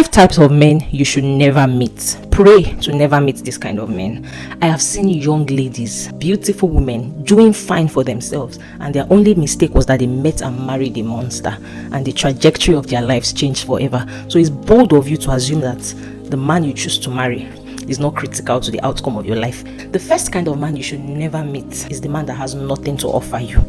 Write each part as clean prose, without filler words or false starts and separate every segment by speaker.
Speaker 1: 5 types of men you should never meet. Pray to never meet this kind of men. I have seen young ladies, beautiful women, doing fine for themselves, and their only mistake was that they met and married a monster, and the trajectory of their lives changed forever. So it's bold of you to assume that the man you choose to marry is not critical to the outcome of your life. The first kind of man you should never meet is the man that has nothing to offer you.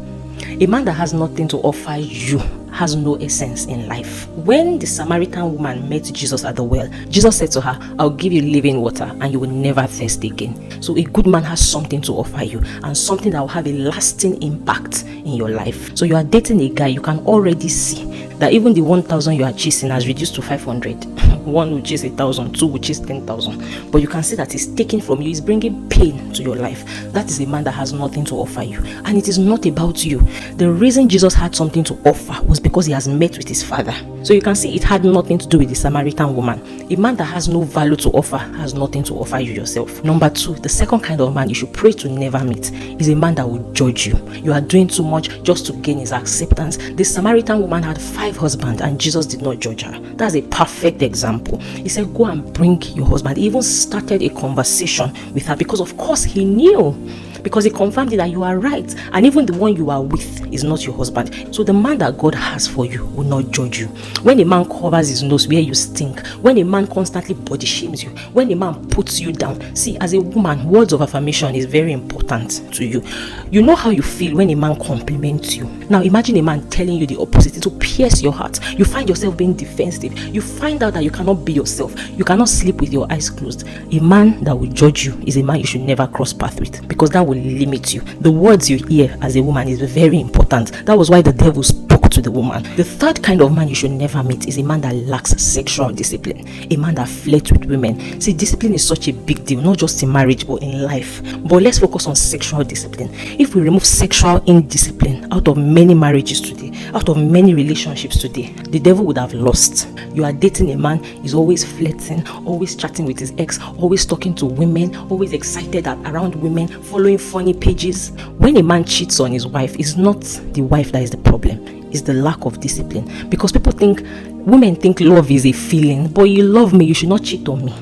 Speaker 1: A man that has nothing to offer you has no essence in life. When the Samaritan woman met Jesus at the well, Jesus said to her, I'll give you living water and you will never thirst again. So a good man has something to offer you, and something that will have a lasting impact in your life. So you are dating a guy, you can already see that even the 1,000 you are chasing has reduced to 500. One will chase 1,000, two will chase 10,000. But you can see that he's taking from you, he's bringing pain to your life. That is a man that has nothing to offer you. And it is not about you. The reason Jesus had something to offer was because he has met with his Father. So you can see it had nothing to do with the Samaritan woman. A man that has no value to offer has nothing to offer you yourself. Number 2, the second kind of man you should pray to never meet is a man that will judge you. You are doing too much just to gain his acceptance. The Samaritan woman had 5 husbands and Jesus did not judge her. That's a perfect example. He said, go and bring your husband. He even started a conversation with her because of course he knew. Because he confirmed that you are right, and even the one you are with is not your husband. So the man that God has for you will not judge you. When a man covers his nose where you stink, when a man constantly body shames you, when a man puts you down, see, as a woman, words of affirmation is very important to you. You know how you feel when a man compliments you. Now imagine a man telling you the opposite. It will pierce your heart. You find yourself being defensive. You find out that you cannot be yourself. You cannot sleep with your eyes closed. A man that will judge you is a man you should never cross path with, because that will limit you. The words you hear as a woman is very important. That was why the devil spoke to the woman. The third kind of man you should never meet is a man that lacks sexual discipline. A man that flirts with women. See, discipline is such a big deal, not just in marriage but in life. But let's focus on sexual discipline. If we remove sexual indiscipline out of many marriages today, out of many relationships today, the devil would have lost. You are dating a man, he's always flirting, always chatting with his ex, always talking to women, always excited around women, following funny pages. When a man cheats on his wife, it's not the wife that is the problem, it's the lack of discipline. Because women think love is a feeling. But you love me, you should not cheat on me.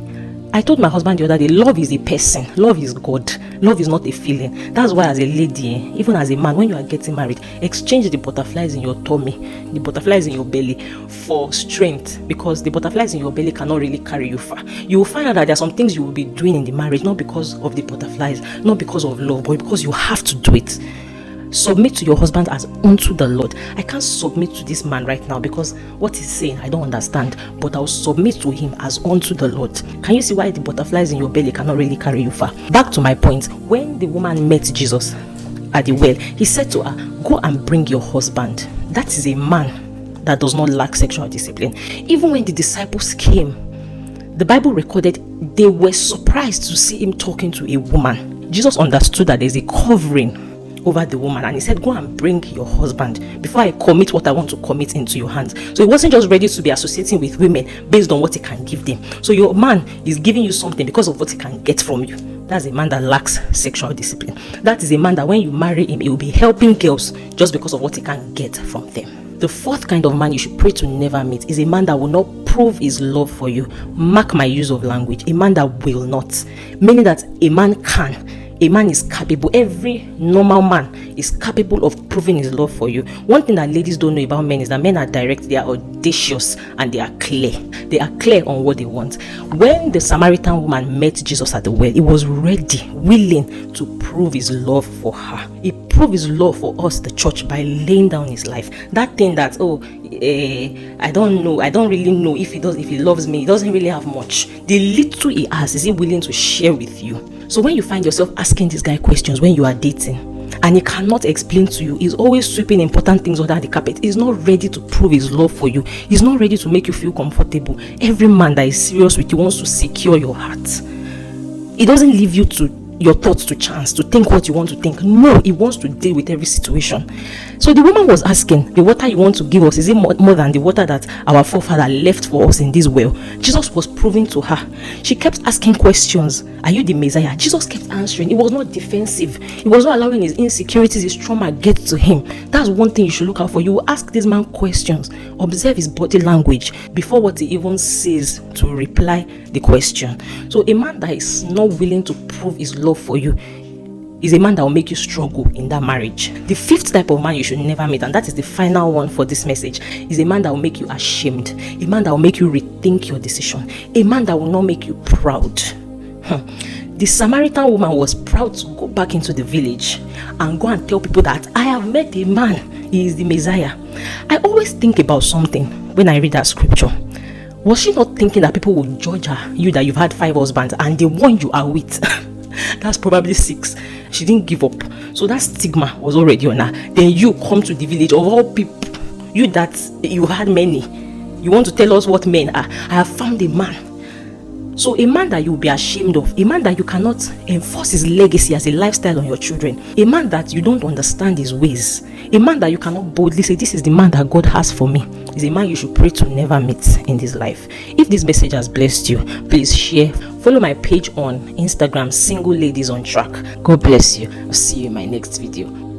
Speaker 1: I told my husband the other day, love is a person, love is God, love is not a feeling. That's why as a lady, even as a man, when you are getting married, exchange the butterflies in your tummy, the butterflies in your belly for strength, because the butterflies in your belly cannot really carry you far. You will find out that there are some things you will be doing in the marriage, not because of the butterflies, not because of love, but because you have to do it. Submit to your husband as unto the Lord. I can't submit to this man right now because what he's saying I don't understand, but I'll submit to him as unto the Lord. Can you see why the butterflies in your belly cannot really carry you far? Back to my point. When the woman met Jesus at the well, he said to her, go and bring your husband. That is a man that does not lack sexual discipline. Even when the disciples came, the Bible recorded they were surprised to see him talking to a woman. Jesus understood that there's a covering over the woman, and he said, go and bring your husband before I commit what I want to commit into your hands. So he wasn't just ready to be associating with women based on what he can give them. So your man is giving you something because of what he can get from you. That's a man that lacks sexual discipline. That is a man that when you marry him, he will be helping girls just because of what he can get from them. The fourth kind of man you should pray to never meet is a man that will not prove his love for you. Mark my use of language. A man that will not. Meaning that a man is capable. Every normal man is capable of proving his love for you. One thing that ladies don't know about men is that men are direct, they are audacious, and they are clear. They are clear on what they want. When the Samaritan woman met Jesus at the well, he was ready, willing to prove his love for her. He proved his love for us, the church, by laying down his life. That thing that, I don't really know if he loves me, he doesn't really have much. The little he has, is he willing to share with you? So when you find yourself asking this guy questions when you are dating, and he cannot explain to you, he's always sweeping important things under the carpet, he's not ready to prove his love for you, he's not ready to make you feel comfortable. Every man that is serious with you wants to secure your heart. He doesn't leave you to your thoughts to chance, to think what you want to think. No, he wants to deal with every situation. So the woman was asking, the water you want to give us, is it more than the water that our forefather left for us in this well? Jesus was proving to her. She kept asking questions. Are you the Messiah? Jesus kept answering. He was not defensive. He was not allowing his insecurities, his trauma get to him. That's one thing you should look out for. You will ask this man questions. Observe his body language before what he even says to reply the question. So a man that is not willing to prove his love for you is a man that will make you struggle in that marriage. The fifth type of man you should never meet, and that is the final one for this message, is a man that will make you ashamed, a man that will make you rethink your decision, a man that will not make you proud. The Samaritan woman was proud to go back into the village and go and tell people that I have met a man, he is the Messiah. I always think about something when I read that scripture. Was she not thinking that people would judge her, you that you've had 5 husbands and the one you are with that's probably 6, she didn't give up, so that stigma was already on her. Then you come to the village of all people, you that you had many, you want to tell us what men are. I have found a man. So a man that you'll be ashamed of, a man that you cannot enforce his legacy as a lifestyle on your children, a man that you don't understand his ways, a man that you cannot boldly say this is the man that God has for me, is a man you should pray to never meet in this life. If this message has blessed you, please share. Follow my page on Instagram, Single Ladies on Track. God bless you. I'll see you in my next video.